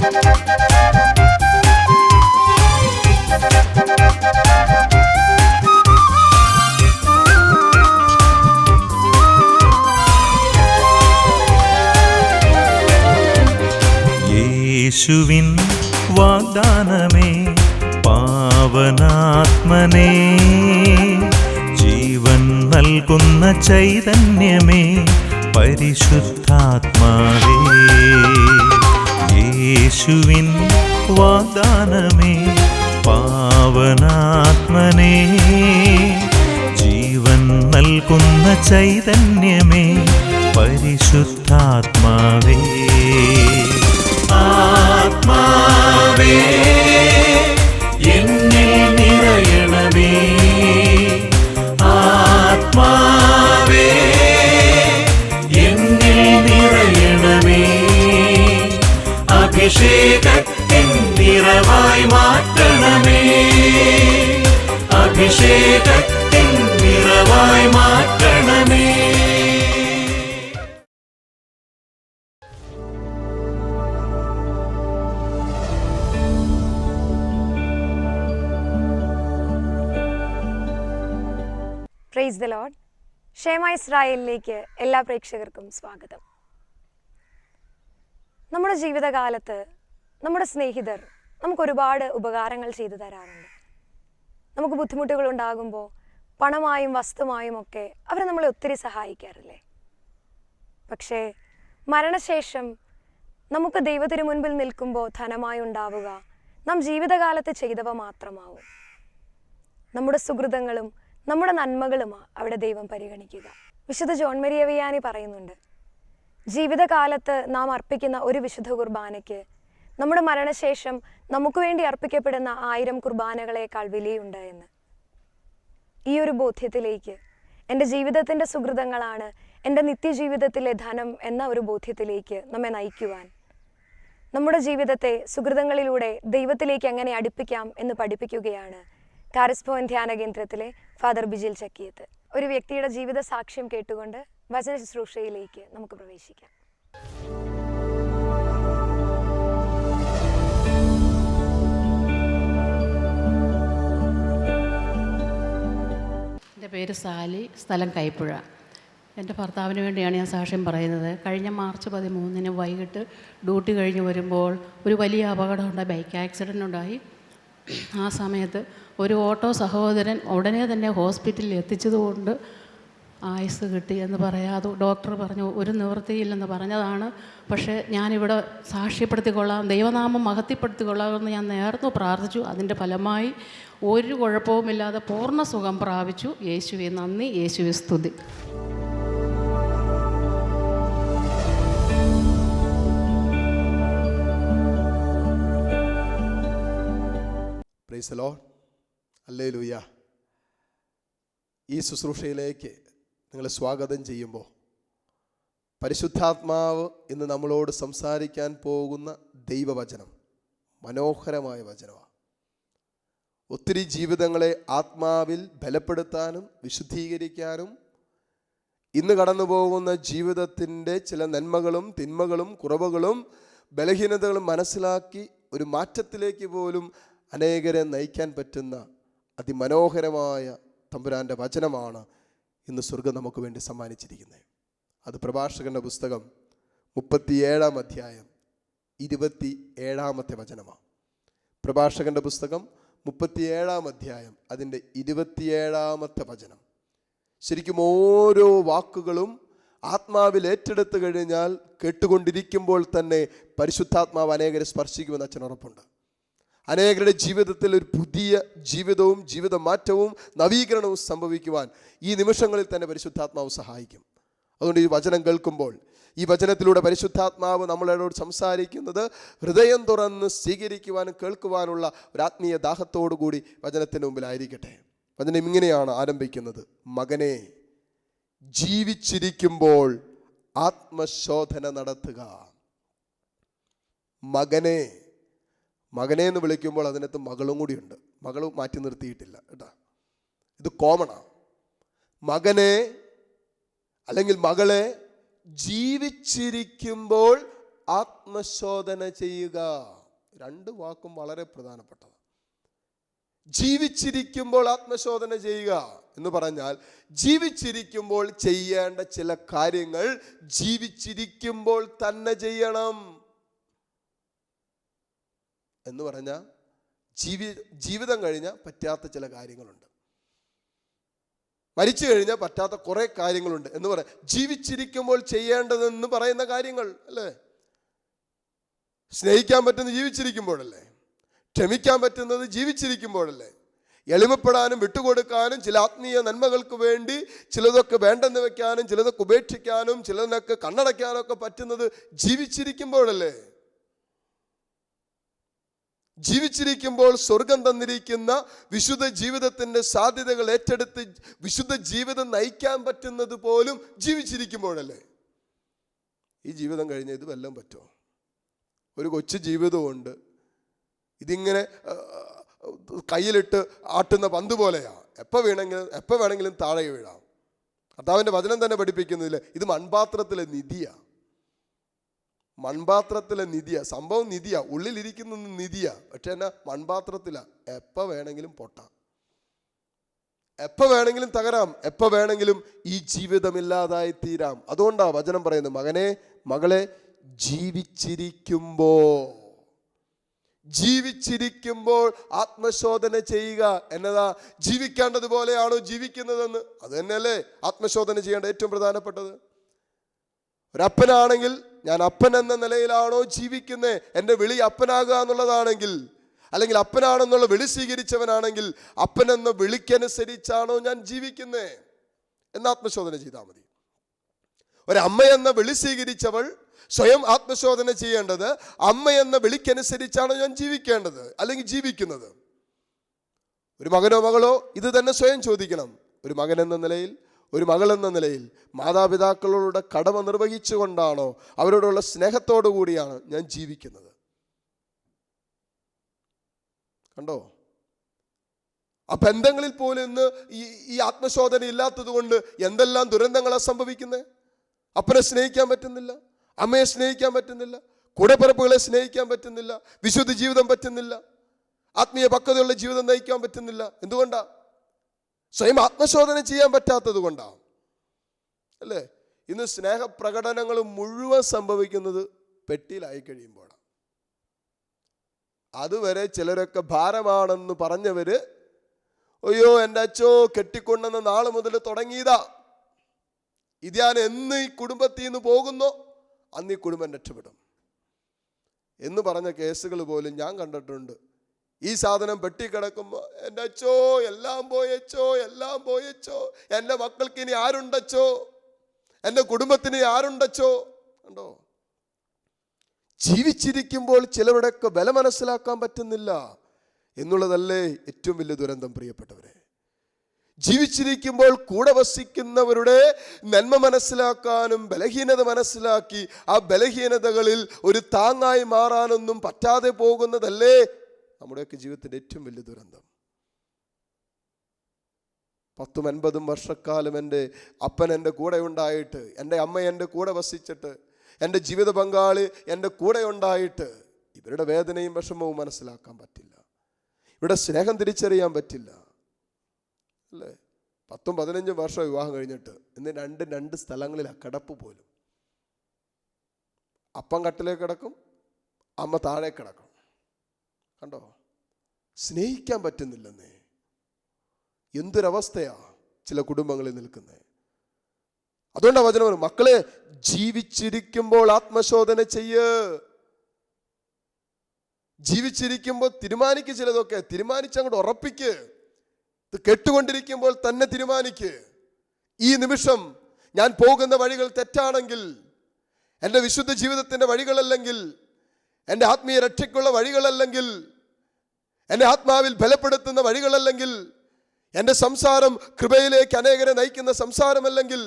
യേശുവിൻ വാഗ്ദാനമേ പാവനാത്മനേ, ജീവൻ നൽകുന്ന ചൈതന്യമേ പരിശുദ്ധാത്മാവേ. യേശുവിൻ വാഗ്ദാനമേ പാവനാത്മനേ, ജീവൻ നൽകുന്ന ചൈതന്യമേ പരിശുദ്ധാത്മാവേ. ആത്മാവേ എന്നിൽ നിറയണമേ, ആത്മാവേ എന്നിൽ നിറയണമേ, അഭിഷേകത്തിൻ നിറവായി മാറ്റണമേ, അഭിഷേകത്തിൻ നിറവായി മാറ്റണമേ. Praise the Lord. ഷേമ ഇസ്രായേലിലേക്ക് എല്ലാ പ്രേക്ഷകർക്കും സ്വാഗതം. നമ്മുടെ ജീവിതകാലത്ത് നമ്മുടെ സ്നേഹിതർ നമുക്കൊരുപാട് ഉപകാരങ്ങൾ ചെയ്തു തരാറുണ്ട്. നമുക്ക് ബുദ്ധിമുട്ടുകൾ ഉണ്ടാകുമ്പോൾ പണമായും വസ്തുമായും ഒക്കെ അവർ നമ്മളെ ഒത്തിരി സഹായിക്കാറില്ലേ? പക്ഷേ മരണശേഷം നമുക്ക് ദൈവത്തിനു മുൻപിൽ നിൽക്കുമ്പോൾ ധനമായി ഉണ്ടാവുക നാം ജീവിതകാലത്ത് ചെയ്തവ മാത്രമാവും. നമ്മുടെ സുഹൃതങ്ങളും നമ്മുടെ നന്മകളുമാണ് അവിടെ ദൈവം പരിഗണിക്കുക. വിശുദ്ധ ജോൺ മരിയ വിയാനി പറയുന്നുണ്ട്, ജീവിതകാലത്ത് നാം അർപ്പിക്കുന്ന ഒരു വിശുദ്ധ കുർബാനയ്ക്ക് നമ്മുടെ മരണശേഷം നമുക്ക് വേണ്ടി അർപ്പിക്കപ്പെടുന്ന 1000 കുർബാനകളേക്കാൾ വിലയുണ്ട് എന്ന്. ഈ ഒരു ബോധ്യത്തിലേക്ക്, എൻ്റെ ജീവിതത്തിൻ്റെ സുഹൃതങ്ങളാണ് എൻ്റെ നിത്യജീവിതത്തിലെ ധനം എന്ന ഒരു ബോധ്യത്തിലേക്ക് നമ്മെ നയിക്കുവാൻ, നമ്മുടെ ജീവിതത്തെ സുഹൃതങ്ങളിലൂടെ ദൈവത്തിലേക്ക് എങ്ങനെ അടുപ്പിക്കാം എന്ന് പഠിപ്പിക്കുകയാണ് കാരിസ്മോൻ ധ്യാന കേന്ദ്രത്തിലെ ഫാദർ ബിജിൽ ചക്കിയത്ത്. ഒരു വ്യക്തിയുടെ ജീവിത സാക്ഷ്യം കേട്ടുകൊണ്ട് വചന ശുശ്രൂഷയിലേക്ക് നമുക്ക് പ്രവേശിക്കാം. എൻ്റെ പേര് സാലി, സ്ഥലം കൈപ്പുഴ. എൻ്റെ ഭർത്താവിന് വേണ്ടിയാണ് ഞാൻ സാക്ഷ്യം പറയുന്നത്. കഴിഞ്ഞ മാർച്ച് 13 വൈകിട്ട് ഡ്യൂട്ടി കഴിഞ്ഞ് വരുമ്പോൾ ഒരു വലിയ അപകടമുണ്ടായി, ബൈക്ക് ആക്സിഡൻ്റ് ഉണ്ടായി. ആ സമയത്ത് ഒരു ഓട്ടോ സഹോദരൻ ഉടനെ തന്നെ ഹോസ്പിറ്റലിൽ എത്തിച്ചതുകൊണ്ട് ആയുസ് കിട്ടി എന്ന് പറയാം. അത് ഡോക്ടർ പറഞ്ഞു ഒരു നിവൃത്തിയില്ലെന്ന് പറഞ്ഞതാണ്. പക്ഷേ ഞാനിവിടെ സാക്ഷ്യപ്പെടുത്തിക്കൊള്ളാം, ദൈവനാമം മഹത്വപ്പെടുത്തിക്കൊള്ളാമെന്ന് ഞാൻ നേർന്നു പ്രാർത്ഥിച്ചു. അതിൻ്റെ ഫലമായി ഒരു കുഴപ്പവുമില്ലാതെ പൂർണ്ണ സുഖം പ്രാപിച്ചു. യേശുവെ നന്ദി, യേശുവെ സ്തുതി. Praise the Lord. ഹല്ലേലൂയ. ഈ ശുശ്രൂഷയിലേക്ക് നിങ്ങളെ സ്വാഗതം ചെയ്യുമ്പോൾ പരിശുദ്ധാത്മാവ് ഇന്ന് നമ്മളോട് സംസാരിക്കാൻ പോകുന്ന ദൈവവചനം മനോഹരമായ വചനമാണ്. ഒത്തിരി ജീവിതങ്ങളെ ആത്മാവിൽ ബലപ്പെടുത്താനും വിശുദ്ധീകരിക്കാനും ഇന്ന് കടന്നു പോകുന്ന ജീവിതത്തിൻ്റെ ചില നന്മകളും തിന്മകളും കുറവുകളും ബലഹീനതകളും മനസ്സിലാക്കി ഒരു മാറ്റത്തിലേക്ക് പോലും അനേകരെ നയിക്കാൻ പറ്റുന്ന അതിമനോഹരമായ തമ്പുരാൻ്റെ വചനമാണ് ഇന്ന് സ്വർഗം നമുക്ക് വേണ്ടി സമ്മാനിച്ചിരിക്കുന്നത്. അത് പ്രഭാഷകൻ്റെ പുസ്തകം 37-ാം അധ്യായം 27-ാമത്തെ വചനമാണ്. പ്രഭാഷകൻ്റെ പുസ്തകം 37-ാം അധ്യായം അതിൻ്റെ 27-ാമത്തെ വചനം. ശരിക്കും ഓരോ വാക്കുകളും ആത്മാവിൽ ഏറ്റെടുത്ത് കഴിഞ്ഞാൽ കേട്ടുകൊണ്ടിരിക്കുമ്പോൾ തന്നെ പരിശുദ്ധാത്മാവ് അനേകരെ സ്പർശിക്കുമെന്ന് അച്ഛൻ ഉറപ്പുണ്ട്. അനേകരുടെ ജീവിതത്തിൽ ഒരു പുതിയ ജീവിതവും ജീവിത മാറ്റവും നവീകരണവും സംഭവിക്കുവാൻ ഈ നിമിഷങ്ങളിൽ തന്നെ പരിശുദ്ധാത്മാവ് സഹായിക്കും. അതുകൊണ്ട് ഈ വചനം കേൾക്കുമ്പോൾ, ഈ വചനത്തിലൂടെ പരിശുദ്ധാത്മാവ് നമ്മളോട് സംസാരിക്കുന്നത് ഹൃദയം തുറന്ന് സ്വീകരിക്കുവാനും കേൾക്കുവാനുള്ള ഒരു ആത്മീയ ദാഹത്തോടു കൂടി വചനത്തിന് മുമ്പിലായിരിക്കട്ടെ. വചനം ഇങ്ങനെയാണ് ആരംഭിക്കുന്നത്: മകനെ, ജീവിച്ചിരിക്കുമ്പോൾ ആത്മശോധന നടത്തുക. മകനെ, മകനെ എന്ന് വിളിക്കുമ്പോൾ അതിനകത്ത് മകളും കൂടിയുണ്ട്. മകൾ മാറ്റി നിർത്തിയിട്ടില്ല കേട്ടോ, ഇത് കോമണാണ്. മകനെ അല്ലെങ്കിൽ മകളെ, ജീവിച്ചിരിക്കുമ്പോൾ ആത്മശോധന ചെയ്യുക. രണ്ട് വാക്കും വളരെ പ്രധാനപ്പെട്ടതാണ്. ജീവിച്ചിരിക്കുമ്പോൾ ആത്മശോധന ചെയ്യുക എന്ന് പറഞ്ഞാൽ ജീവിച്ചിരിക്കുമ്പോൾ ചെയ്യേണ്ട ചില കാര്യങ്ങൾ ജീവിച്ചിരിക്കുമ്പോൾ തന്നെ ചെയ്യണം എന്ന് പറഞ്ഞാൽ ജീവിതം കഴിഞ്ഞാൽ പറ്റാത്ത ചില കാര്യങ്ങളുണ്ട്, മരിച്ചു കഴിഞ്ഞാൽ പറ്റാത്ത കുറെ കാര്യങ്ങളുണ്ട് എന്ന് പറയാം. ജീവിച്ചിരിക്കുമ്പോൾ ചെയ്യേണ്ടതെന്ന് പറയുന്ന കാര്യങ്ങൾ അല്ലേ? സ്നേഹിക്കാൻ പറ്റുന്നത് ജീവിച്ചിരിക്കുമ്പോഴല്ലേ? ക്ഷമിക്കാൻ പറ്റുന്നത് ജീവിച്ചിരിക്കുമ്പോഴല്ലേ? എളിമപ്പെടാനും വിട്ടുകൊടുക്കാനും ചില ആത്മീയ നന്മകൾക്ക് വേണ്ടി ചിലതൊക്കെ വേണ്ടെന്ന് വെക്കാനും ചിലതൊക്കെ ഉപേക്ഷിക്കാനും ചിലതിനൊക്കെ കണ്ണടയ്ക്കാനും ഒക്കെ പറ്റുന്നത് ജീവിച്ചിരിക്കുമ്പോഴല്ലേ? ജീവിച്ചിരിക്കുമ്പോൾ സ്വർഗം തന്നിരിക്കുന്ന വിശുദ്ധ ജീവിതത്തിൻ്റെ സാധ്യതകൾ ഏറ്റെടുത്ത് വിശുദ്ധ ജീവിതം നയിക്കാൻ പറ്റുന്നത് പോലും ജീവിച്ചിരിക്കുമ്പോഴല്ലേ? ഈ ജീവിതം കഴിഞ്ഞ ഇത് വല്ലതും പറ്റുമോ? ഒരു കൊച്ചു ജീവിതമുണ്ട്, ഇതിങ്ങനെ കയ്യിലിട്ട് ആട്ടുന്ന പന്ത് പോലെയാ, എപ്പോൾ വേണമെങ്കിലും താഴെ വീഴാം. കർത്താവിൻ്റെ വചനം തന്നെ പഠിപ്പിക്കുന്നില്ല, ഇത് മൺപാത്രത്തിലെ നിധിയാ. മൺപാത്രത്തിലെ നിധിയാ, സംഭവം നിധിയാ, ഉള്ളിലിരിക്കുന്ന നിധിയാ, പക്ഷെ എന്നാ മൺപാത്രത്തിലാ. എപ്പോൾ വേണമെങ്കിലും പൊട്ടാം, എപ്പോൾ വേണമെങ്കിലും തകരാം, എപ്പോൾ വേണമെങ്കിലും ഈ ജീവിതമില്ലാതായി തീരാം. അതുകൊണ്ടാ വചനം പറയുന്നത്, മകനെ മകളെ ജീവിച്ചിരിക്കുമ്പോൾ ആത്മശോധന ചെയ്യുക. എന്നതാ? ജീവിക്കേണ്ടതുപോലെയാണോ ജീവിക്കുന്നതെന്ന്. അത് തന്നെയല്ലേ ആത്മശോധന ചെയ്യേണ്ട ഏറ്റവും പ്രധാനപ്പെട്ടത്. ഒരപ്പനാണെങ്കിൽ ഞാൻ അപ്പൻ എന്ന നിലയിലാണോ ജീവിക്കുന്നത്? എൻ്റെ വിളി അപ്പനാകുക എന്നുള്ളതാണെങ്കിൽ, അല്ലെങ്കിൽ അപ്പനാണെന്നുള്ള വിളി സ്വീകരിച്ചവനാണെങ്കിൽ അപ്പൻ എന്ന വിളിക്കനുസരിച്ചാണോ ഞാൻ ജീവിക്കുന്നത് എന്ന് ആത്മശോധന ചെയ്താൽ മതി. ഒരമ്മ എന്ന വിളി സ്വീകരിച്ചവൾ സ്വയം ആത്മശോധന ചെയ്യേണ്ടത്, അമ്മ എന്ന വിളിക്കനുസരിച്ചാണോ ഞാൻ ജീവിക്കേണ്ടത് അല്ലെങ്കിൽ ജീവിക്കുന്നത്? ഒരു മകനോ മകളോ ഇത് തന്നെ സ്വയം ചോദിക്കണം. ഒരു മകൻ എന്ന നിലയിൽ, ഒരു മകൾ എന്ന നിലയിൽ മാതാപിതാക്കളോട് കടമ നിർവഹിച്ചുകൊണ്ടാണോ, അവരോടുള്ള സ്നേഹത്തോടു കൂടിയാണ് ഞാൻ ജീവിക്കുന്നത്? കണ്ടോ? ആ ബന്ധങ്ങളിൽ പോലും ഇന്ന് ഈ ആത്മശോധന ഇല്ലാത്തത് കൊണ്ട് എന്തെല്ലാം ദുരന്തങ്ങളാണ് സംഭവിക്കുന്നത്. അപ്പനെ സ്നേഹിക്കാൻ പറ്റുന്നില്ല, അമ്മയെ സ്നേഹിക്കാൻ പറ്റുന്നില്ല, കൂടെപ്പിറപ്പുകളെ സ്നേഹിക്കാൻ പറ്റുന്നില്ല, വിശുദ്ധ ജീവിതം പറ്റുന്നില്ല, ആത്മീയ പക്വതയുള്ള ജീവിതം നയിക്കാൻ പറ്റുന്നില്ല. എന്തുകൊണ്ടാ? സ്വയം ആത്മശോധന ചെയ്യാൻ പറ്റാത്തത് കൊണ്ടാണ് അല്ലേ? ഇന്ന് സ്നേഹപ്രകടനങ്ങൾ മുഴുവൻ സംഭവിക്കുന്നത് പെട്ടിയിലായി കഴിയുമ്പോഴാണ്. അതുവരെ ചിലരൊക്കെ ഭാരമാണെന്ന് പറഞ്ഞവര്, അയ്യോ എൻ്റെ അച്ഛോ കെട്ടിക്കൊണ്ടെന്ന നാള് മുതൽ തുടങ്ങിയതാ, ഇത് ഞാൻ എന്ന് ഈ കുടുംബത്തിൽ നിന്ന് പോകുന്നോ അന്ന് ഈ കുടുംബം രക്ഷപ്പെടും എന്ന് പറഞ്ഞ കേസുകൾ പോലും ഞാൻ കണ്ടിട്ടുണ്ട്. ഈ സാധനം പെട്ടി കിടക്കുമ്പോൾ എൻ്റെ അച്ഛോ എല്ലാം പോയച്ചോ, എല്ലാം പോയച്ചോ, എൻ്റെ മക്കൾക്ക് ഇനി ആരുണ്ടച്ചോ, എൻ്റെ കുടുംബത്തിന് ആരുണ്ടച്ചോ. കണ്ടോ? ജീവിച്ചിരിക്കുമ്പോൾ ചിലരുടെയൊക്കെ വില മനസ്സിലാക്കാൻ പറ്റുന്നില്ല എന്നുള്ളതല്ലേ ഏറ്റവും വലിയ ദുരന്തം പ്രിയപ്പെട്ടവരെ. ജീവിച്ചിരിക്കുമ്പോൾ കൂടെ വസിക്കുന്നവരുടെ നന്മ മനസ്സിലാക്കാനും ബലഹീനത മനസ്സിലാക്കി ആ ബലഹീനതകളിൽ ഒരു താങ്ങായി മാറാനൊന്നും പറ്റാതെ പോകുന്നതല്ലേ നമ്മുടെയൊക്കെ ജീവിതത്തിൻ്റെ ഏറ്റവും വലിയ ദുരന്തം. 10-50 വർഷക്കാലം എൻ്റെ അപ്പൻ എൻ്റെ കൂടെ ഉണ്ടായിട്ട്, എൻ്റെ അമ്മ എൻ്റെ കൂടെ വസിച്ചിട്ട്, എൻ്റെ ജീവിത പങ്കാളി എൻ്റെ കൂടെ ഉണ്ടായിട്ട് ഇവരുടെ വേദനയും വിഷമവും മനസ്സിലാക്കാൻ പറ്റില്ല, ഇവിടെ സ്നേഹം തിരിച്ചറിയാൻ പറ്റില്ല അല്ലേ? 10-15 വർഷം വിവാഹം കഴിഞ്ഞിട്ട് ഇന്ന് രണ്ട് സ്ഥലങ്ങളിലാണ് കിടപ്പ് പോലും. അപ്പം കട്ടിലേക്ക് കിടക്കും, അമ്മ താഴെ കിടക്കും. കണ്ടോ? സ്നേഹിക്കാൻ പറ്റുന്നില്ലെന്നേ. എന്തൊരവസ്ഥയാ ചില കുടുംബങ്ങളിൽ നിൽക്കുന്നത്. അതുകൊണ്ടാണ് വചനം പറയുന്നത്, മക്കളെ ജീവിച്ചിരിക്കുമ്പോൾ ആത്മശോധന ചെയ്യ്. ജീവിച്ചിരിക്കുമ്പോൾ തീരുമാനിക്ക്, ചിലതൊക്കെ തീരുമാനിച്ചങ്ങോട്ട് ഉറപ്പിക്ക്. ഇത് കേട്ടുകൊണ്ടിരിക്കുമ്പോൾ തന്നെ തീരുമാനിക്ക്, ഈ നിമിഷം ഞാൻ പോകുന്ന വഴികൾ തെറ്റാണെങ്കിൽ, എൻ്റെ വിശുദ്ധ ജീവിതത്തിൻ്റെ വഴികളല്ലെങ്കിൽ, എൻ്റെ ആത്മീയ രക്ഷയ്ക്കുള്ള വഴികളല്ലെങ്കിൽ, എൻ്റെ ആത്മാവിൽ ബലപ്പെടുത്തുന്ന വഴികളല്ലെങ്കിൽ, എൻ്റെ സംസാരം കൃപയിലേക്ക് അനേകരെ നയിക്കുന്ന സംസാരമല്ലെങ്കിൽ,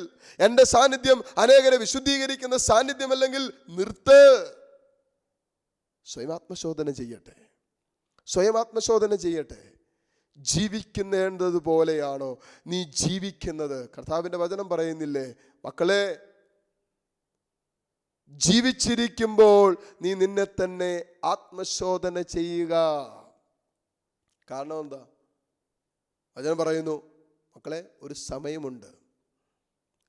എൻ്റെ സാന്നിധ്യം അനേകരെ വിശുദ്ധീകരിക്കുന്ന സാന്നിധ്യമല്ലെങ്കിൽ നിർത്ത്. സ്വയം ആത്മശോധന ചെയ്യട്ടെ, സ്വയം ആത്മശോധന ചെയ്യട്ടെ. ജീവിക്കുന്നേണ്ടത് പോലെയാണോ നീ ജീവിക്കുന്നത്? കർത്താവിൻ്റെ വചനം പറയുന്നില്ലേ, മക്കളെ ജീവിച്ചിരിക്കുമ്പോൾ നീ നിന്നെ തന്നെ ആത്മശോധന ചെയ്യുക. കാരണം എന്താ? വചനം പറയുന്നു, മക്കളെ, ഒരു സമയമുണ്ട്.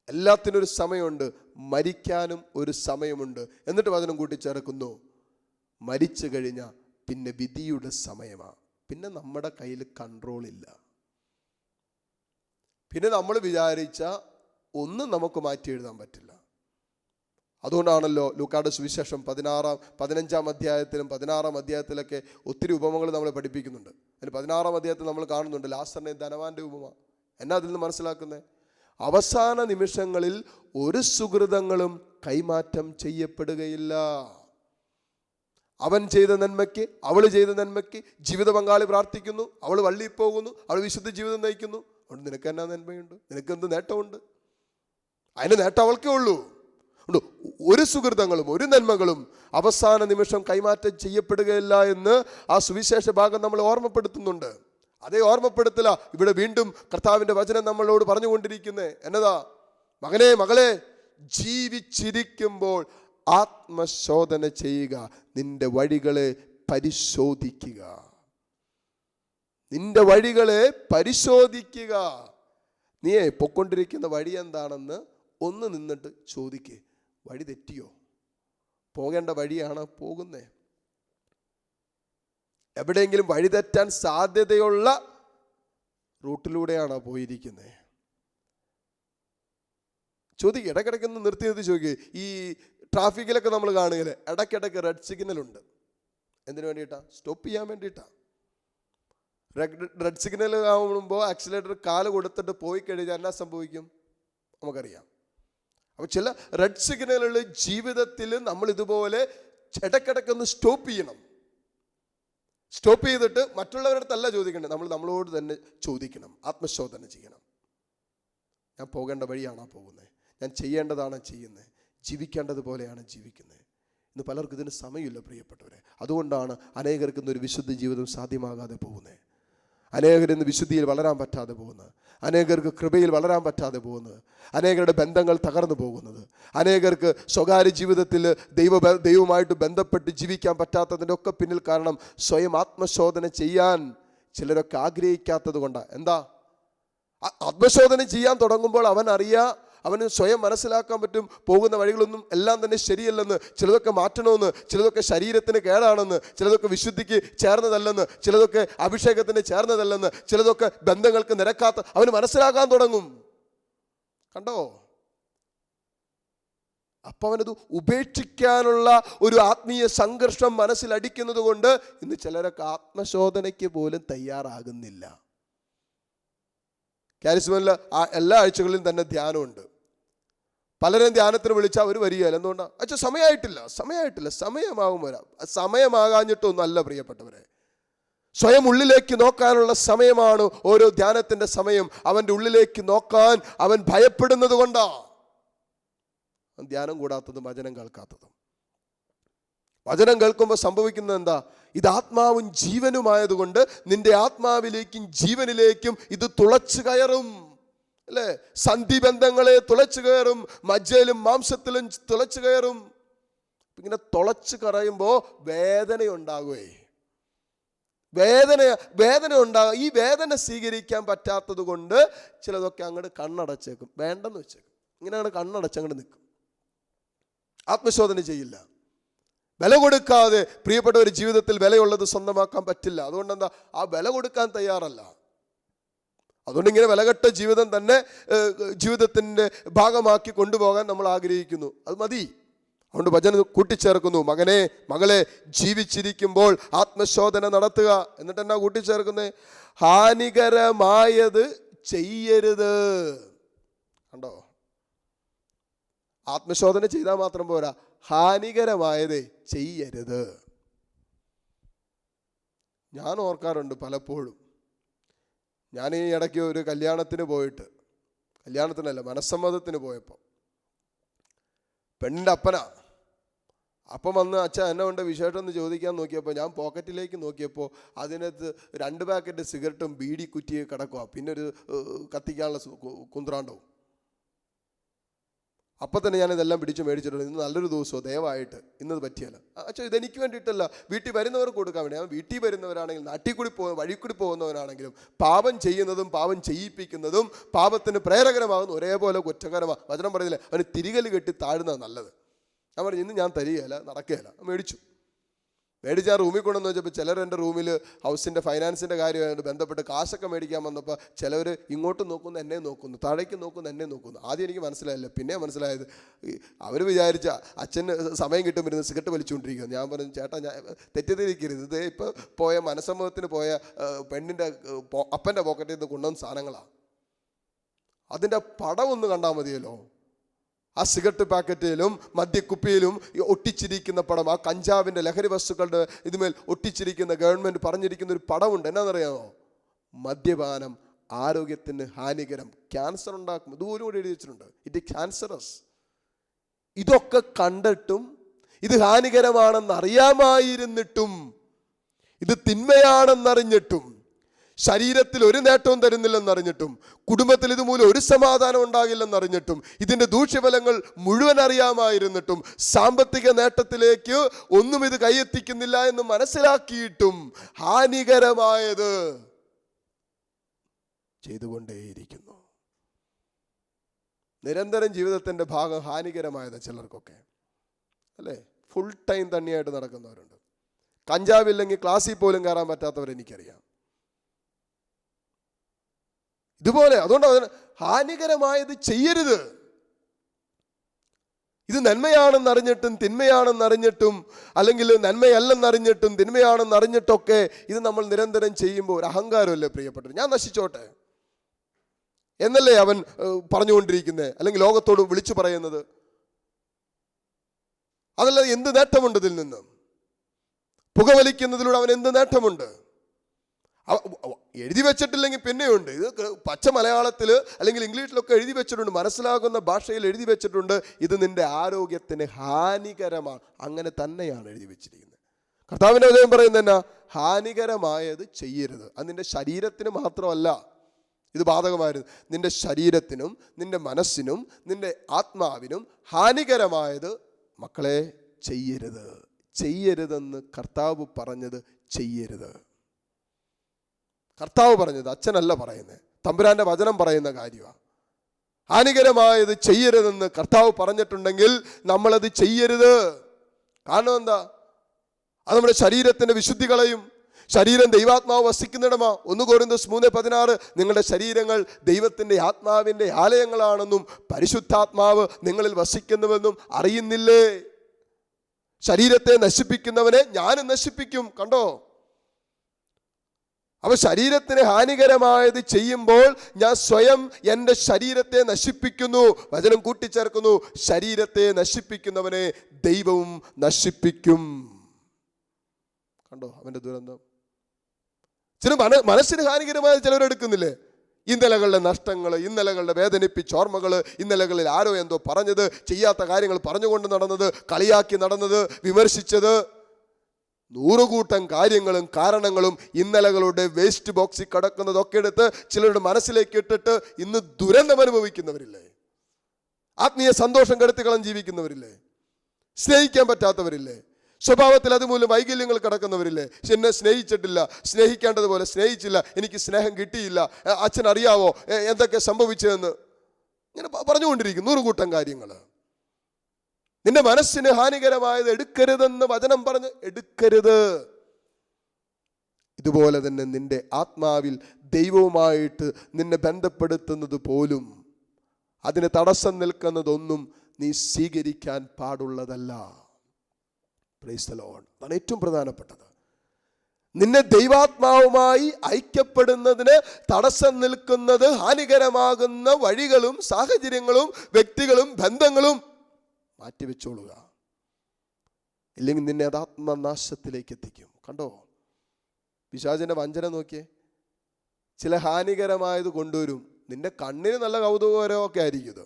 എല്ലാത്തിനും ഒരു സമയമുണ്ട്. മരിക്കാനും ഒരു സമയമുണ്ട്. എന്നിട്ട് വചനം കൂട്ടിച്ചേർക്കുന്നു, മരിച്ചു കഴിഞ്ഞാൽ പിന്നെ വിധിയുടെ സമയമാണ്. പിന്നെ നമ്മുടെ കയ്യിൽ കൺട്രോൾ ഇല്ല. പിന്നെ നമ്മൾ വിചാരിച്ച ഒന്നും നമുക്ക് മാറ്റി എഴുതാൻ പറ്റില്ല. അതുകൊണ്ടാണല്ലോ ലൂക്കായുടെ സുവിശേഷം 15-ാം അധ്യായത്തിലും 16-ാം അധ്യായത്തിലൊക്കെ ഒത്തിരി ഉപമകൾ നമ്മളെ പഠിപ്പിക്കുന്നുണ്ട്. അതിന് 16-ാം അധ്യായത്തിൽ നമ്മൾ കാണുന്നുണ്ട് ലാസറിനെ ധനവാന്റെ ഉപമ. എന്നാ അതിൽ നിന്ന് മനസ്സിലാക്കുന്നത്? അവസാന നിമിഷങ്ങളിൽ ഒരു സുകൃതങ്ങളും കൈമാറ്റം ചെയ്യപ്പെടുകയില്ല. അവൻ ചെയ്ത നന്മയ്ക്ക്, അവൾ ചെയ്ത നന്മയ്ക്ക് ജീവിത പങ്കാളി പ്രാർത്ഥിക്കുന്നു, അവൾ വള്ളിയിൽ പോകുന്നു, അവൾ വിശുദ്ധ ജീവിതം നയിക്കുന്നു. അതുകൊണ്ട് നിനക്ക് എന്നാ നന്മയുണ്ട്? നിനക്ക് എന്ത് നേട്ടമുണ്ട്? അതിന് നേട്ടം അവൾക്കേ ഉള്ളൂ. ഒരു സുകൃതങ്ങളും ഒരു നന്മകളും അവസാന നിമിഷം കൈമാറ്റം ചെയ്യപ്പെടുകയില്ല എന്ന് ആ സുവിശേഷ ഭാഗം നമ്മൾ ഓർമ്മപ്പെടുത്തുന്നുണ്ട്. അതേ ഓർമ്മപ്പെടുത്തല ഇവിടെ വീണ്ടും കർത്താവിൻ്റെ വചനം നമ്മളോട് പറഞ്ഞുകൊണ്ടിരിക്കുന്നത് എന്നതാ? മകനെ, മകളെ, ജീവിച്ചിരിക്കുമ്പോൾ ആത്മശോധന ചെയ്യുക, നിന്റെ വഴികളെ പരിശോധിക്കുക. നിന്റെ വഴികളെ പരിശോധിക്കുക. നീയെ പൊക്കൊണ്ടിരിക്കുന്ന വഴി എന്താണെന്ന് ഒന്ന് നിന്നിട്ട് ചോദിക്കേ. വഴി തെറ്റിയോ? പോകേണ്ട വഴിയാണ് പോകുന്നേ? എവിടെയെങ്കിലും വഴി തെറ്റാൻ സാധ്യതയുള്ള റൂട്ടിലൂടെയാണോ പോയിരിക്കുന്നത്? ചോദിക്കുക. ഇടയ്ക്കിടയ്ക്കൊന്ന് നിർത്തി ചോദിക്കുക. ഈ ട്രാഫിക്കിലൊക്കെ നമ്മൾ കാണുകയില്ലേ, ഇടയ്ക്കിടയ്ക്ക് റെഡ് സിഗ്നൽ ഉണ്ട്. എന്തിനു വേണ്ടിയിട്ടാ? സ്റ്റോപ്പ് ചെയ്യാൻ വേണ്ടിയിട്ടാ. റെഡ് സിഗ്നൽ ആകുമ്പോൾ ആക്സിലേറ്റർ കാല് കൊടുത്തിട്ട് പോയി കഴിഞ്ഞാൽ എന്നാ സംഭവിക്കും നമുക്കറിയാം. അപ്പോൾ ചില റെഡ് സിഗ്നലുകൾ ജീവിതത്തിൽ നമ്മൾ ഇതുപോലെ ഇടയ്ക്കിടയ്ക്കൊന്ന് സ്റ്റോപ്പ് ചെയ്യണം. സ്റ്റോപ്പ് ചെയ്തിട്ട് മറ്റുള്ളവരുടെ അടുത്തല്ല ചോദിക്കേണ്ടത്, നമ്മളോട് തന്നെ ചോദിക്കണം. ആത്മശോധന ചെയ്യണം. ഞാൻ പോകേണ്ട വഴിയാണോ പോകുന്നത്? ഞാൻ ചെയ്യേണ്ടതാണോ ചെയ്യുന്നത്? ജീവിക്കേണ്ടതുപോലെയാണ് ജീവിക്കുന്നത്? ഇന്ന് പലർക്കും ഇതിന് സമയമില്ല പ്രിയപ്പെട്ടവരെ. അതുകൊണ്ടാണ് അനേകർക്ക് ഇന്നൊരു വിശുദ്ധ ജീവിതം സാധ്യമാകാതെ പോകുന്നത്. അനേകർ ഇന്ന് വിശുദ്ധിയിൽ വളരാൻ പറ്റാതെ പോകുന്നത്. അനേകർക്ക് കൃപയിൽ വളരാൻ പറ്റാതെ പോകുന്നത്. അനേകരുടെ ബന്ധങ്ങൾ തകർന്നു പോകുന്നത്. അനേകർക്ക് സ്വകാര്യ ജീവിതത്തിൽ ദൈവവുമായിട്ട് ബന്ധപ്പെട്ട് ജീവിക്കാൻ പറ്റാത്തതിൻ്റെ ഒക്കെ പിന്നിൽ കാരണം സ്വയം ആത്മശോധന ചെയ്യാൻ ചിലരൊക്കെ ആഗ്രഹിക്കാത്തത് കൊണ്ടാണ്. എന്താ? ആത്മശോധന ചെയ്യാൻ തുടങ്ങുമ്പോൾ അവന് സ്വയം മനസ്സിലാക്കാൻ പറ്റും, പോകുന്ന വഴികളൊന്നും എല്ലാം തന്നെ ശരിയല്ലെന്ന്, ചിലതൊക്കെ മാറ്റണമെന്ന്, ചിലതൊക്കെ ശരീരത്തിന് കേടാണെന്ന്, ചിലതൊക്കെ വിശുദ്ധിക്ക് ചേർന്നതല്ലെന്ന്, ചിലതൊക്കെ അഭിഷേകത്തിന് ചേർന്നതല്ലെന്ന്, ചിലതൊക്കെ ബന്ധങ്ങൾക്ക് നിരക്കാത്ത അവന് മനസ്സിലാക്കാൻ തുടങ്ങും. കണ്ടോ? അപ്പം അവനത് ഉപേക്ഷിക്കാനുള്ള ഒരു ആത്മീയ സംഘർഷം മനസ്സിലടിക്കുന്നത് കൊണ്ട് ഇന്ന് ചിലരൊക്കെ ആത്മശോധനയ്ക്ക് പോലും തയ്യാറാകുന്നില്ല. കാരിസ്മയിലെ എല്ലാ ആഴ്ചകളിലും തന്നെ ധ്യാനമുണ്ട്. പലരും ധ്യാനത്തിന് വിളിച്ചാൽ അവർ വരികയല്ല. എന്തുകൊണ്ടാണ്? അച്ഛാ സമയമായിട്ടില്ല. സമയമാകാഞ്ഞിട്ടൊന്നും അല്ല പ്രിയപ്പെട്ടവരെ. സ്വയം ഉള്ളിലേക്ക് നോക്കാനുള്ള സമയമാണ് ഓരോ ധ്യാനത്തിൻ്റെ സമയം. അവൻ്റെ ഉള്ളിലേക്ക് നോക്കാൻ അവൻ ഭയപ്പെടുന്നത് കൊണ്ടാണ് ധ്യാനം കൂടാത്തതും വചനം കേൾക്കാത്തതും. വചനം കേൾക്കുമ്പോൾ സംഭവിക്കുന്നത് എന്താ? ഇത് ആത്മാവും ജീവനുമായതുകൊണ്ട് നിന്റെ ആത്മാവിലേക്കും ജീവനിലേക്കും ഇത് തുളച്ചു കയറും. അല്ലേ? സന്ധിബന്ധങ്ങളെ തുളച്ചു കയറും, മജ്ജയിലും മാംസത്തിലും തുളച്ചു കയറും. ഇങ്ങനെ തുളച്ചു കയറുമ്പോൾ വേദനയുണ്ടാകുമേ. വേദന ഉണ്ടാകും. ഈ വേദന സ്വീകരിക്കാൻ പറ്റാത്തത് കൊണ്ട് ചിലതൊക്കെ അങ്ങോട്ട് കണ്ണടച്ചേക്കും, വേണ്ടെന്ന് വെച്ചേക്കും. ഇങ്ങനെ അങ്ങോട്ട് കണ്ണടച്ചങ്ങോട്ട് നിൽക്കും. ആത്മശോധന ചെയ്യില്ല. വില കൊടുക്കാതെ പ്രിയപ്പെട്ട ഒരു ജീവിതത്തിൽ വിലയുള്ളത് സ്വന്തമാക്കാൻ പറ്റില്ല. അതുകൊണ്ടെന്താ? ആ വില കൊടുക്കാൻ തയ്യാറല്ല. അതുകൊണ്ട് ഇങ്ങനെ വിലകെട്ട ജീവിതം തന്നെ ജീവിതത്തിൻ്റെ ഭാഗമാക്കി കൊണ്ടുപോകാൻ നമ്മൾ ആഗ്രഹിക്കുന്നു. അത് മതി. അതുകൊണ്ട് വചനം കൂട്ടിച്ചേർക്കുന്നു, മകനെ, മകളെ, ജീവിച്ചിരിക്കുമ്പോൾ ആത്മശോധന നടത്തുക. എന്നിട്ട് എന്നാ കൂട്ടിച്ചേർക്കുന്നത്? ഹാനികരമായത് ചെയ്യരുത്. കണ്ടോ? ആത്മശോധന ചെയ്താൽ മാത്രം പോരാ, ഹാനികരമായത് ചെയ്യരുത്. ഞാൻ ഓർക്കാറുണ്ട് പലപ്പോഴും. ഞാൻ ഈ ഇടയ്ക്ക് ഒരു കല്യാണത്തിന് പോയിട്ട്, മനസ്സമ്മതത്തിന് പോയപ്പോൾ പെണ്ണിൻ്റെ അപ്പം വന്ന് അച്ഛാ എന്നെ കൊണ്ട് വിശേഷം എന്ന് ചോദിക്കാൻ നോക്കിയപ്പോൾ ഞാൻ പോക്കറ്റിലേക്ക് നോക്കിയപ്പോൾ അതിനകത്ത് 2 പാക്കറ്റ് സിഗരറ്റും ബീഡി കുറ്റി കിടക്കുക, പിന്നെ ഒരു കത്തിക്കാനുള്ള കുന്ത്രാണ്ടവും. അപ്പം തന്നെ ഞാൻ ഇതെല്ലാം പിടിച്ച് മേടിച്ചിട്ടുണ്ട്. ഇന്ന് നല്ലൊരു ദിവസമോ, ദയവായിട്ട് ഇന്നത് പറ്റിയല്ല. അച്ഛാ ഇതെനിക്ക് വേണ്ടിയിട്ടല്ല, വീട്ടിൽ വരുന്നവർക്ക് കൊടുക്കാൻ വേണ്ടി. ഞാൻ വീട്ടിൽ വരുന്നവരാണെങ്കിലും നാട്ടിൽ കൂടി വഴി കൂടി പോകുന്നവരാണെങ്കിലും പാപം ചെയ്യുന്നതും പാപം ചെയ്യിപ്പിക്കുന്നതും പാപത്തിന് പ്രേരകരമാകുന്ന ഒരേപോലെ കുറ്റകരമാണ്. വചനം പറയുന്നില്ല, അവന് തിരികല് കെട്ടി താഴുന്നത് നല്ലത്. ഞാൻ പറഞ്ഞു ഇന്ന് ഞാൻ തരികയില്ല, നടക്കുകയില്ല. മേടിച്ച് ആ റൂമിൽ കൊണ്ടുവന്ന് വെച്ചപ്പോൾ ചിലർ എൻ്റെ റൂമിൽ ഹൗസിൻ്റെ ഫൈനാൻസിൻ്റെ കാര്യമായിട്ട് ബന്ധപ്പെട്ട് കാശൊക്കെ മേടിക്കാൻ വന്നപ്പോൾ ചിലവർ ഇങ്ങോട്ട് നോക്കുന്നു, എന്നെ നോക്കുന്നു, താഴേക്ക് നോക്കുന്നു, എന്നെ നോക്കുന്നു. ആദ്യം എനിക്ക് മനസ്സിലായില്ല, പിന്നെ മനസ്സിലായത് അവർ വിചാരിച്ച അച്ഛന് സമയം കിട്ടുമ്പോൾ സിഗരറ്റ് വലിച്ചുകൊണ്ടിരിക്കുന്നു. ഞാൻ പറഞ്ഞു ചേട്ടാ, ഞാൻ തെറ്റിദ്ധരിക്കരുത്, ഇത് ഇപ്പോൾ പോയ മനസ്സമ്മതത്തിന് പോയ പെണ്ണിൻ്റെ അപ്പൻ്റെ പോക്കറ്റിൽ നിന്ന് കൊണ്ടുവന്ന സാധനങ്ങളാണ്. അതിൻ്റെ പടം ഒന്ന് കണ്ടാൽ മതിയല്ലോ. ആ സിഗരറ്റ് പാക്കറ്റിലും മദ്യക്കുപ്പിയിലും ഒട്ടിച്ചിരിക്കുന്ന പടം, ആ കഞ്ചാവിൻ്റെ ലഹരി വസ്തുക്കളുടെ ഇതുമേൽ ഒട്ടിച്ചിരിക്കുന്ന ഗവൺമെൻറ് പറഞ്ഞിരിക്കുന്ന ഒരു പടമുണ്ട്. എന്നാണെന്നറിയാമോ? മദ്യപാനം ആരോഗ്യത്തിന് ഹാനികരം, ക്യാൻസർ ഉണ്ടാക്കും. ഇതുപോലും കൂടി എഴുതി വെച്ചിട്ടുണ്ട്, ഇറ്റ് ക്യാൻസറസ്. ഇതൊക്കെ കണ്ടിട്ടും ഇത് ഹാനികരമാണെന്ന് അറിയാമായിരുന്നിട്ടും ഇത് തിന്മയാണെന്നറിഞ്ഞിട്ടും ശരീരത്തിൽ ഒരു നേട്ടവും തരുന്നില്ലെന്നറിഞ്ഞിട്ടും കുടുംബത്തിൽ ഇതുമൂലം ഒരു സമാധാനം ഉണ്ടാകില്ലെന്നറിഞ്ഞിട്ടും ഇതിൻ്റെ ദൂഷ്യഫലങ്ങൾ മുഴുവൻ അറിയാമായിരുന്നിട്ടും സാമ്പത്തിക നേട്ടത്തിലേക്ക് ഒന്നും ഇത് കൈയെത്തിക്കുന്നില്ല എന്ന് മനസ്സിലാക്കിയിട്ടും ഹാനികരമായത് ചെയ്തുകൊണ്ടേയിരിക്കുന്നു. നിരന്തരം ജീവിതത്തിൻ്റെ ഭാഗം ഹാനികരമായത് ചിലർക്കൊക്കെ അല്ലേ. Full time തണ്ണിയായിട്ട് നടക്കുന്നവരുണ്ട്. കഞ്ചാവില്ലെങ്കിൽ ക്ലാസ്സിൽ പോലും കയറാൻ പറ്റാത്തവരെനിക്കറിയാം. ഇതുപോലെ അതുകൊണ്ട് ഹാനികരമായത് ചെയ്യരുത്. ഇത് നന്മയാണെന്നറിഞ്ഞിട്ടും തിന്മയാണെന്നറിഞ്ഞിട്ടും അല്ലെങ്കിൽ നന്മയല്ലെന്നറിഞ്ഞിട്ടും തിന്മയാണെന്നറിഞ്ഞിട്ടൊക്കെ ഇത് നമ്മൾ നിരന്തരം ചെയ്യുമ്പോൾ ഒരു അഹങ്കാരമല്ലേ പ്രിയപ്പെട്ടത്? ഞാൻ നശിച്ചോട്ടെ എന്നല്ലേ അവൻ പറഞ്ഞുകൊണ്ടിരിക്കുന്നത്, അല്ലെങ്കിൽ ലോകത്തോട് വിളിച്ചു പറയുന്നത്. അതല്ലാതെ എന്ത് നേട്ടമുണ്ട് ഇതിൽ നിന്ന്? പുകവലിക്കുന്നതിലൂടെ അവൻ എന്ത് നേട്ടമുണ്ട്? എഴുതി വെച്ചിട്ടില്ലെങ്കിൽ പിന്നെയുണ്ട്. ഇത് പച്ച മലയാളത്തിൽ അല്ലെങ്കിൽ ഇംഗ്ലീഷിലൊക്കെ എഴുതി വെച്ചിട്ടുണ്ട്, മനസ്സിലാകുന്ന ഭാഷയിൽ എഴുതി വെച്ചിട്ടുണ്ട്. ഇത് നിന്റെ ആരോഗ്യത്തിന് ഹാനികരമാണ്. അങ്ങനെ തന്നെയാണ് എഴുതി വെച്ചിരിക്കുന്നത്. കർത്താവിൻ്റെ വചനം പറയുന്നത് എന്നാ? ഹാനികരമായത് ചെയ്യരുത്. അത് നിന്റെ ശരീരത്തിന് മാത്രമല്ല ഇത് ബാധകമായിരുന്നു, നിന്റെ ശരീരത്തിനും നിന്റെ മനസ്സിനും നിന്റെ ആത്മാവിനും ഹാനികരമായത് മക്കളെ ചെയ്യരുത്. ചെയ്യരുതെന്ന് കർത്താവ് പറഞ്ഞത് ചെയ്യരുത്. കർത്താവ് പറഞ്ഞത്, അച്ഛനല്ല പറയുന്നത്, തമ്പുരാന്റെ വചനം പറയുന്ന കാര്യമാണ്. ഹാനികരമായത് ചെയ്യരുതെന്ന് കർത്താവ് പറഞ്ഞിട്ടുണ്ടെങ്കിൽ നമ്മളത് ചെയ്യരുത്. കാരണം എന്താ? അത് നമ്മുടെ ശരീരത്തിന്റെ വിശുദ്ധി കളയും. ശരീരം ദൈവാത്മാവ് വസിക്കുന്നിടമാ. 1 കൊരിന്ത്യർ 3:16 നിങ്ങളുടെ ശരീരങ്ങൾ ദൈവത്തിന്റെ ആത്മാവിന്റെ ആലയങ്ങളാണെന്നും പരിശുദ്ധാത്മാവ് നിങ്ങളിൽ വസിക്കുന്നുവെന്നും അറിയുന്നില്ലേ? ശരീരത്തെ നശിപ്പിക്കുന്നവനെ ഞാനും നശിപ്പിക്കും. കണ്ടോ? അപ്പോൾ ശരീരത്തിന് ഹാനികരമായത് ചെയ്യുമ്പോൾ ഞാൻ സ്വയം എൻ്റെ ശരീരത്തെ നശിപ്പിക്കുന്നു. വചനം കൂട്ടിച്ചേർക്കുന്നു, ശരീരത്തെ നശിപ്പിക്കുന്നവനെ ദൈവവും നശിപ്പിക്കും. കണ്ടോ അവൻ്റെ ദുരന്തം? ചില മനസ്സിന് ഹാനികരമായ ചിലവരെടുക്കുന്നില്ലേ? ഇന്നലകളുടെ നഷ്ടങ്ങൾ, ഇന്നലകളുടെ വേദനിപ്പിച്ച ഓർമ്മകൾ, ഇന്നലകളിൽ ആരോ എന്തോ പറഞ്ഞത്, ചെയ്യാത്ത കാര്യങ്ങൾ പറഞ്ഞുകൊണ്ട് നടന്നത്, കളിയാക്കി നടന്നത്, വിമർശിച്ചത്, 100 കൂട്ടം കാര്യങ്ങളും കാരണങ്ങളും ഇന്നലകളുടെ വേസ്റ്റ് ബോക്സിൽ കിടക്കുന്നതൊക്കെ എടുത്ത് ചിലരുടെ മനസ്സിലേക്ക് ഇട്ടിട്ട് ഇന്ന് ദുരന്തം അനുഭവിക്കുന്നവരില്ലേ? ആത്മീയ സന്തോഷം കെടുത്തിക്കളം ജീവിക്കുന്നവരില്ലേ? സ്നേഹിക്കാൻ പറ്റാത്തവരില്ലേ? സ്വഭാവത്തിൽ അതുമൂലം വൈകല്യങ്ങൾ കിടക്കുന്നവരില്ലേ? എന്നെ സ്നേഹിച്ചിട്ടില്ല, സ്നേഹിക്കേണ്ടതുപോലെ സ്നേഹിച്ചില്ല, എനിക്ക് സ്നേഹം കിട്ടിയില്ല, അച്ഛൻ അറിയാവോ എന്തൊക്കെ സംഭവിച്ചതെന്ന് ഇങ്ങനെ പറഞ്ഞുകൊണ്ടിരിക്കും 100 കൂട്ടം കാര്യങ്ങൾ. നിന്റെ മനസ്സിന് ഹാനികരമായത് എടുക്കരുതെന്ന് വചനം പറഞ്ഞ് എടുക്കരുത്. ഇതുപോലെ തന്നെ നിന്റെ ആത്മാവിൽ ദൈവവുമായിട്ട് നിന്നെ ബന്ധപ്പെടുത്തുന്നത് പോലും അതിന് തടസ്സം നിൽക്കുന്നതൊന്നും നീ സ്വീകരിക്കാൻ പാടുള്ളതല്ല. Praise the Lord. അതാണ് ഏറ്റവും പ്രധാനപ്പെട്ടത്. നിന്നെ ദൈവാത്മാവുമായി ഐക്യപ്പെടുന്നതിന് തടസ്സം നിൽക്കുന്നത് ഹാനികരമാകുന്ന വഴികളും സാഹചര്യങ്ങളും വ്യക്തികളും ബന്ധങ്ങളും മാറ്റിവെച്ചോളുക. ഇല്ലെങ്കിൽ നിന്നെ അത് ആത്മനാശത്തിലേക്ക് എത്തിക്കും. കണ്ടോ പിശാചിന്റെ വഞ്ചന നോക്കിയേ. ചില ഹാനികരമായത് കൊണ്ടുവരും. നിന്റെ കണ്ണിന് നല്ല കൗതുകകരമൊക്കെ ആയിരിക്കും ഇത്,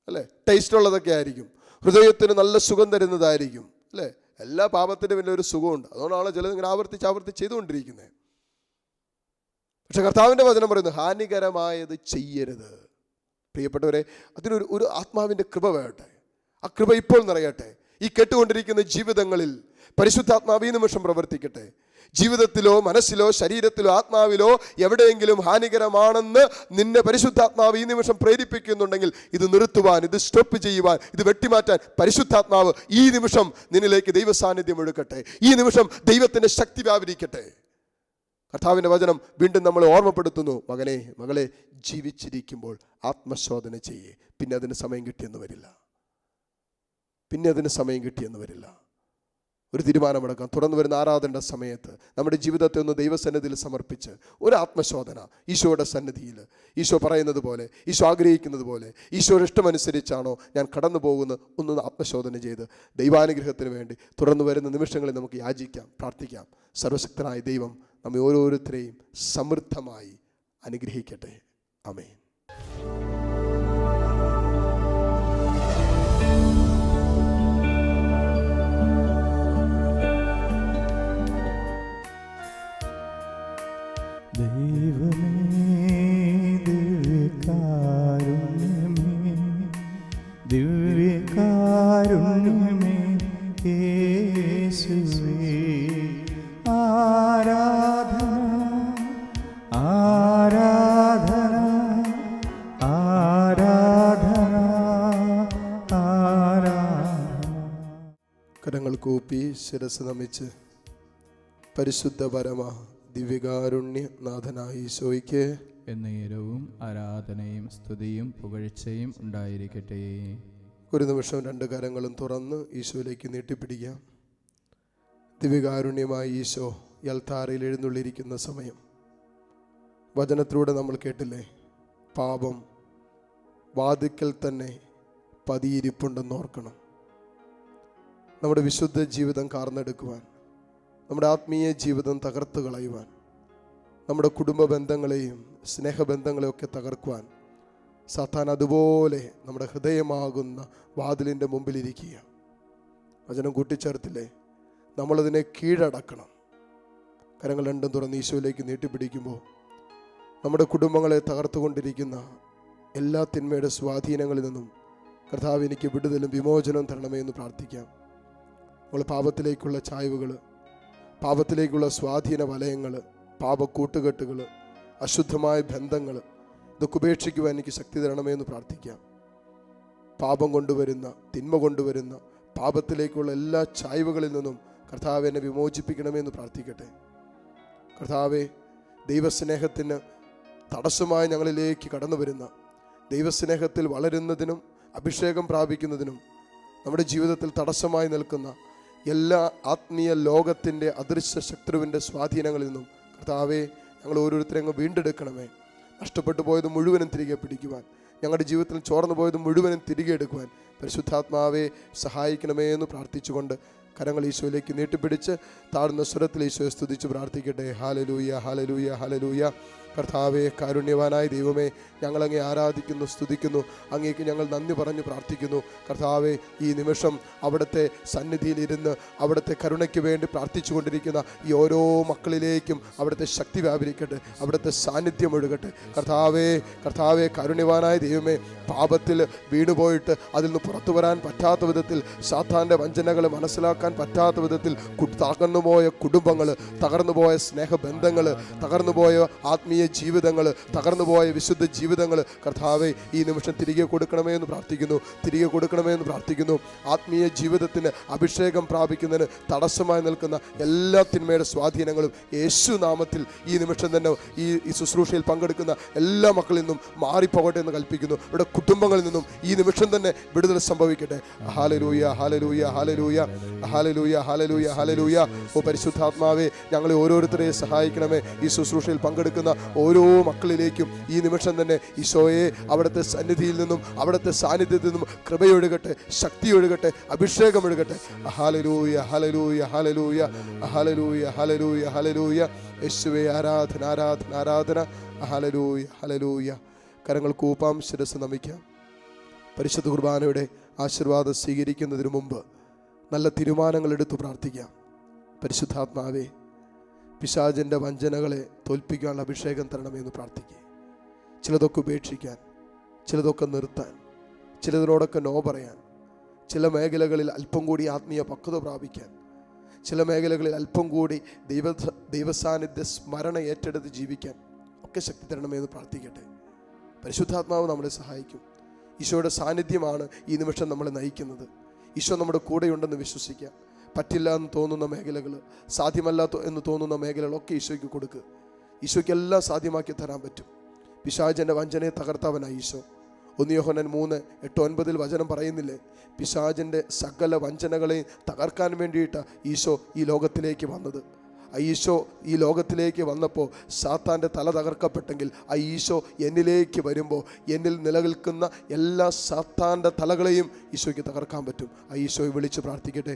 അല്ലേ? ടേസ്റ്റ് ഉള്ളതൊക്കെ ആയിരിക്കും, ഹൃദയത്തിന് നല്ല സുഖം തരുന്നതായിരിക്കും, അല്ലേ? എല്ലാ പാപത്തിൻ്റെ പിന്നെ ഒരു സുഖമുണ്ട്. അതുകൊണ്ടാണ് ചിലത് ഇങ്ങനെ ആവർത്തിച്ച് പ്രിയപ്പെട്ടവരെ, അതിനൊരു ആത്മാവിൻ്റെ കൃപ വേട്ടെ. ആ കൃപ ഇപ്പോൾ നിറയട്ടെ. ഈ കേട്ടുകൊണ്ടിരിക്കുന്ന ജീവിതങ്ങളിൽ പരിശുദ്ധാത്മാവ് ഈ നിമിഷം പ്രവർത്തിക്കട്ടെ. ജീവിതത്തിലോ മനസ്സിലോ ശരീരത്തിലോ ആത്മാവിലോ എവിടെയെങ്കിലും ഹാനികരമാണെന്ന് നിന്നെ പരിശുദ്ധാത്മാവ് ഈ നിമിഷം പ്രേരിപ്പിക്കുന്നുണ്ടെങ്കിൽ ഇത് നിർത്തുവാൻ, ഇത് സ്റ്റോപ്പ് ചെയ്യുവാൻ, ഇത് വെട്ടിമാറ്റാൻ പരിശുദ്ധാത്മാവ് ഈ നിമിഷം നിന്നിലേക്ക് ദൈവ സാന്നിധ്യം ഒഴുകട്ടെ. ഈ നിമിഷം ദൈവത്തിൻ്റെ ശക്തി വ്യാപരിക്കട്ടെ. കർത്താവിൻ്റെ വചനം വീണ്ടും നമ്മൾ ഓർമ്മപ്പെടുത്തുന്നു, മകനെ മകളെ, ജീവിച്ചിരിക്കുമ്പോൾ ആത്മശോധന ചെയ്യേ. പിന്നെ അതിന് സമയം കിട്ടിയെന്ന് വരില്ല. ഒരു തീരുമാനമെടുക്കാം. തുടർന്ന് വരുന്ന ആരാധന സമയത്ത് നമ്മുടെ ജീവിതത്തെ ഒന്ന് ദൈവസന്നിധിയിൽ സമർപ്പിച്ച് ഒരു ആത്മശോധന ഈശോയുടെ സന്നിധിയിൽ, ഈശോ പറയുന്നത് പോലെ, ഈശോ ആഗ്രഹിക്കുന്നത് പോലെ, ഈശോയുടെ ഇഷ്ടമനുസരിച്ചാണോ ഞാൻ കടന്നു പോകുന്നത്, ഒന്ന് ആത്മശോധന ചെയ്ത് ദൈവാനുഗ്രഹത്തിന് വേണ്ടി തുടർന്ന് വരുന്ന നിമിഷങ്ങളിൽ നമുക്ക് യാചിക്കാം, പ്രാർത്ഥിക്കാം. സർവശക്തനായ ദൈവം നമ്മെ ഓരോരുത്തരെയും സമൃദ്ധമായി അനുഗ്രഹിക്കട്ടെ. ആമേൻ. ദിവ്യകാരുണ്യമേ യേശുവേ, ആരാധന ആരാധന ആരാധന ആരാധന. കരങ്ങൾ കൂപ്പി ശിരസ് നമിച്ച് പരിശുദ്ധ പരമ ദിവ്യകാരുണ്യ നാഥനായ ഈശോയ്ക്ക് എന്നേരവും ആരാധനയും സ്തുതിയും പുകഴ്ചയും ഉണ്ടായിരിക്കട്ടെ. ഒരു നിമിഷം രണ്ട് കരങ്ങളും തുറന്ന് ഈശോയിലേക്ക് നീട്ടിപ്പിടിക്കാം. ദിവ്യകാരുണ്യമായ ഈശോ യൽത്താരയിൽ എഴുന്നള്ളിയിരിക്കുന്ന സമയം വചനത്തിലൂടെ നമ്മൾ കേട്ടില്ലേ, പാപം വാതിക്കൽ തന്നെ പതിയിരിപ്പുണ്ടെന്ന് ഓർക്കണം. നമ്മുടെ വിശുദ്ധ ജീവിതം കാർന്നെടുക്കുവാൻ, നമ്മുടെ ആത്മീയ ജീവിതം തകർത്ത് കളയുവാൻ, നമ്മുടെ കുടുംബ ബന്ധങ്ങളെയും സ്നേഹബന്ധങ്ങളെയൊക്കെ തകർക്കുവാൻ സാത്താൻ അതുപോലെ നമ്മുടെ ഹൃദയമാകുന്ന വാതിലിൻ്റെ മുമ്പിലിരിക്കുക. വചനം കൂട്ടിച്ചേർത്തില്ലേ, നമ്മളതിനെ കീഴടക്കണം. കരങ്ങൾ രണ്ടും തുറന്ന് ഈശോയിലേക്ക് നീട്ടിപ്പിടിക്കുമ്പോൾ നമ്മുടെ കുടുംബങ്ങളെ തകർത്തുകൊണ്ടിരിക്കുന്ന എല്ലാ തിന്മയുടെ സ്വാധീനങ്ങളിൽ നിന്നും കർത്താവ് എനിക്ക് വിടുതലും വിമോചനവും തരണമേ എന്ന് പ്രാർത്ഥിക്കാം. നമ്മൾ പാപത്തിലേക്കുള്ള ചായ്വുകൾ, പാപത്തിലേക്കുള്ള സ്വാധീന വലയങ്ങൾ, പാപക്കൂട്ടുകെട്ടുകൾ, അശുദ്ധമായ ബന്ധങ്ങൾ, ഇതൊക്കെ ഉപേക്ഷിക്കുവാൻ എനിക്ക് ശക്തി തരണമേ എന്ന് പ്രാർത്ഥിക്കാം. പാപം കൊണ്ടുവരുന്ന, തിന്മ കൊണ്ടുവരുന്ന പാപത്തിലേക്കുള്ള എല്ലാ ചായ്വുകളിൽ നിന്നും കർത്താവ് എന്നെ വിമോചിപ്പിക്കണമേ എന്ന് പ്രാർത്ഥിക്കട്ടെ. കർത്താവെ, ദൈവസ്നേഹത്തിന് തടസ്സമായി ഞങ്ങളിലേക്ക് കടന്നു വരുന്ന, ദൈവസ്നേഹത്തിൽ വളരുന്നതിനും അഭിഷേകം പ്രാപിക്കുന്നതിനും നമ്മുടെ ജീവിതത്തിൽ തടസ്സമായി നിൽക്കുന്ന എല്ലാ ആത്മീയ ലോകത്തിൻ്റെ അദൃശ്യ ശത്രുവിൻ്റെ സ്വാധീനങ്ങളിൽ നിന്നും കർത്താവെ, ഞങ്ങൾ ഓരോരുത്തരെ അങ്ങ് വീണ്ടെടുക്കണമേ. നഷ്ടപ്പെട്ടു പോയത് മുഴുവനും തിരികെ പിടിക്കുവാൻ, ഞങ്ങളുടെ ജീവിതത്തിൽ ചോർന്നു പോയത് മുഴുവനും തിരികെ എടുക്കുവാൻ പരിശുദ്ധാത്മാവെ സഹായിക്കണമേ എന്ന് പ്രാർത്ഥിച്ചുകൊണ്ട് കരങ്ങൾ ഈശോയിലേക്ക് നീട്ടിപ്പിടിച്ച് താഴ്ന്ന സ്വരത്തിൽ ഈശോയെ സ്തുതിച്ച് പ്രാർത്ഥിക്കട്ടെ. ഹല്ലേലൂയ, ഹല്ലേലൂയ, ഹല്ലേലൂയ. കർത്താവേ, കാരുണ്യവാനായ ദൈവമേ, ഞങ്ങളങ്ങേ ആരാധിക്കുന്നു, സ്തുതിക്കുന്നു, അങ്ങേക്ക് ഞങ്ങൾ നന്ദി പറഞ്ഞു പ്രാർത്ഥിക്കുന്നു. കർത്താവേ, ഈ നിമിഷം അവിടുത്തെ സന്നിധിയിലിരുന്ന് അവിടുത്തെ കരുണയ്ക്ക് വേണ്ടി പ്രാർത്ഥിച്ചു കൊണ്ടിരിക്കുന്ന ഈ ഓരോ മക്കളിലേക്കും അവിടുത്തെ ശക്തി വ്യാപരിക്കട്ടെ, അവിടുത്തെ സാന്നിധ്യം ഒഴുകട്ടെ. കർത്താവേ, കർത്താവേ, കാരുണ്യവാനായ ദൈവമേ, പാപത്തിൽ വീണുപോയിട്ട് അതിൽ നിന്ന് പുറത്തു വരാൻ പറ്റാത്ത വിധത്തിൽ, സാത്താൻ്റെ വഞ്ചനകൾ മനസ്സിലാക്കാൻ പറ്റാത്ത വിധത്തിൽ തകർന്നുപോയ കുടുംബങ്ങൾ, തകർന്നുപോയ സ്നേഹബന്ധങ്ങൾ, തകർന്നുപോയ ആത്മീയ ജീവിതങ്ങൾ, തകർന്നുപോയ വിശുദ്ധ ജീവിതങ്ങൾ കർത്താവെ ഈ നിമിഷം തിരികെ കൊടുക്കണമേ എന്ന് പ്രാർത്ഥിക്കുന്നു, തിരികെ കൊടുക്കണമേ എന്ന് പ്രാർത്ഥിക്കുന്നു. ആത്മീയ ജീവിതത്തിന് അഭിഷേകം പ്രാപിക്കുന്നതിന് തടസ്സമായി നിൽക്കുന്ന എല്ലാ തിന്മയുടെ സ്വാധീനങ്ങളും യേശു നാമത്തിൽ ഈ നിമിഷം തന്നെ ഈ ശുശ്രൂഷയിൽ പങ്കെടുക്കുന്ന എല്ലാ മക്കളിൽ നിന്നും മാറിപ്പോകട്ടെ എന്ന് കൽപ്പിക്കുന്നു. ഇവിടെ കുടുംബങ്ങളിൽ നിന്നും ഈ നിമിഷം തന്നെ വിടുതൽ സംഭവിക്കട്ടെ. ഹല്ലേലൂയ, ഹല്ലേലൂയ, ഹല്ലേലൂയ, ഹല്ലേലൂയ, ഹല്ലേലൂയ, ഹല്ലേലൂയ. ഓ പരിശുദ്ധാത്മാവേ, ഞങ്ങളെ ഓരോരുത്തരെയും സഹായിക്കണമേ. ഈ ശുശ്രൂഷയിൽ പങ്കെടുക്കുന്ന ഓരോ മക്കളിലേക്കും ഈ നിമിഷം തന്നെ ഈശോയെ അവിടുത്തെ സന്നിധിയിൽ നിന്നും അവിടുത്തെ സാന്നിധ്യത്തിൽ നിന്നും കൃപയൊഴുകട്ടെ, ശക്തിയൊഴുകട്ടെ, അഭിഷേകം ഒഴുകട്ടെ. ഹല്ലേലൂയ, ഹല്ലേലൂയ, ഹല്ലേലൂയ, ഹല്ലേലൂയ, ഹല്ലേലൂയ, ഹല്ലേലൂയ. യേശുവേ, ആരാധന, ആരാധന, ആരാധന. ഹല്ലേലൂയ, ഹല്ലേലൂയ. കരങ്ങൾ കൂപ്പാം, ശിരസ് നമിക്കാം. പരിശുദ്ധ കുർബാനയുടെ ആശീർവാദം സ്വീകരിക്കുന്നതിന് മുമ്പ് നല്ല തീരുമാനങ്ങൾ എടുത്ത് പ്രാർത്ഥിക്കാം. പരിശുദ്ധാത്മാവേ, പിശാചിൻ്റെ വഞ്ചനകളെ തോൽപ്പിക്കാനുള്ള അഭിഷേകം തരണമെന്ന് പ്രാർത്ഥിക്കുക. ചിലതൊക്കെ ഉപേക്ഷിക്കാൻ, ചിലതൊക്കെ നിർത്താൻ, ചിലതിനോടൊക്കെ നോ പറയാൻ, ചില മേഖലകളിൽ അല്പം കൂടി ആത്മീയ പക്വത പ്രാപിക്കാൻ, ചില മേഖലകളിൽ അല്പം കൂടി ദൈവസാന്നിധ്യ സ്മരണ ഏറ്റെടുത്ത് ജീവിക്കാൻ ഒക്കെ ശക്തി തരണമെന്ന് പ്രാർത്ഥിക്കട്ടെ. പരിശുദ്ധാത്മാവ് നമ്മളെ സഹായിക്കും. ഈശോയുടെ സാന്നിധ്യമാണ് ഈ നിമിഷം നമ്മളെ നയിക്കുന്നത്. ഈശോ നമ്മുടെ കൂടെയുണ്ടെന്ന് വിശ്വസിക്കുക. പറ്റില്ല എന്ന് തോന്നുന്ന മേഖലകൾ, സാധ്യമല്ലാത്ത എന്ന് തോന്നുന്ന മേഖലകളൊക്കെ ഈശോയ്ക്ക് കൊടുക്കുക. ഈശോയ്ക്ക് എല്ലാം സാധ്യമാക്കി തരാൻ പറ്റും. പിശാചിൻ്റെ വഞ്ചനയെ തകർത്തവനായി ഈശോ. 1 യോഹന്നാൻ 3:8-9 വചനം പറയുന്നില്ലേ, പിശാചിൻ്റെ സകല വഞ്ചനകളെയും തകർക്കാൻ വേണ്ടിയിട്ട് ഈശോ ഈ ലോകത്തിലേക്ക് വന്നത്. ആ ഈശോ ഈ ലോകത്തിലേക്ക് വന്നപ്പോൾ സാത്താൻ്റെ തല തകർക്കപ്പെട്ടെങ്കിൽ ആ ഈശോ എന്നിലേക്ക് വരുമ്പോൾ എന്നിൽ നിലനിൽക്കുന്ന എല്ലാ സാത്താൻ്റെ തലകളെയും ഈശോയ്ക്ക് തകർക്കാൻ പറ്റും. ആ ഈശോയെ വിളിച്ച് പ്രാർത്ഥിക്കട്ടെ.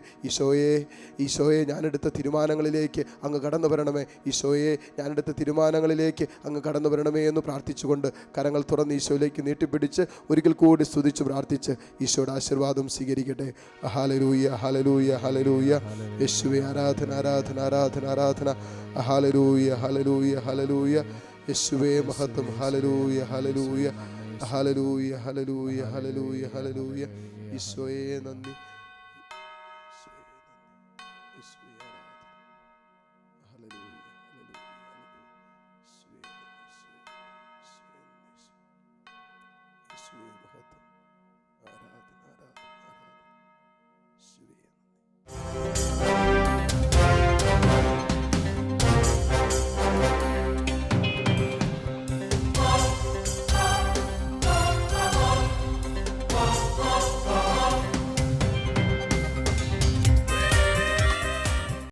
ഈശോയെ ഞാനെടുത്ത തീരുമാനങ്ങളിലേക്ക് അങ്ങ് കടന്നു വരണമേ, ഈശോയെ ഞാനെടുത്ത തീരുമാനങ്ങളിലേക്ക് അങ്ങ് കടന്നു വരണമേ എന്ന് പ്രാർത്ഥിച്ചുകൊണ്ട് കരങ്ങൾ തുറന്ന് ഈശോയിലേക്ക് നീട്ടിപ്പിടിച്ച് ഒരിക്കൽ കൂടി സ്തുതിച്ച് പ്രാർത്ഥിച്ച് ഈശോയുടെ ആശീർവാദം സ്വീകരിക്കട്ടെ. ഹല്ലേലൂയ, ഹല്ലേലൂയ, ഹല്ലേലൂയ. യേശുവേ ആരാധന, ആരാധന, ആരാധന, ആരാധന. ഹല്ലേലൂയ, ഹല്ലേലൂയ, ഹല്ലേലൂയ. യേശുവേ മഹത്വം. ഹല്ലേലൂയ, ഹല്ലേലൂയ, ഹല്ലേലൂയ, ഹല്ലേലൂയ, ഹല്ലേലൂയ, ഹല്ലേലൂയ. ഈശോയെ നന്ദി.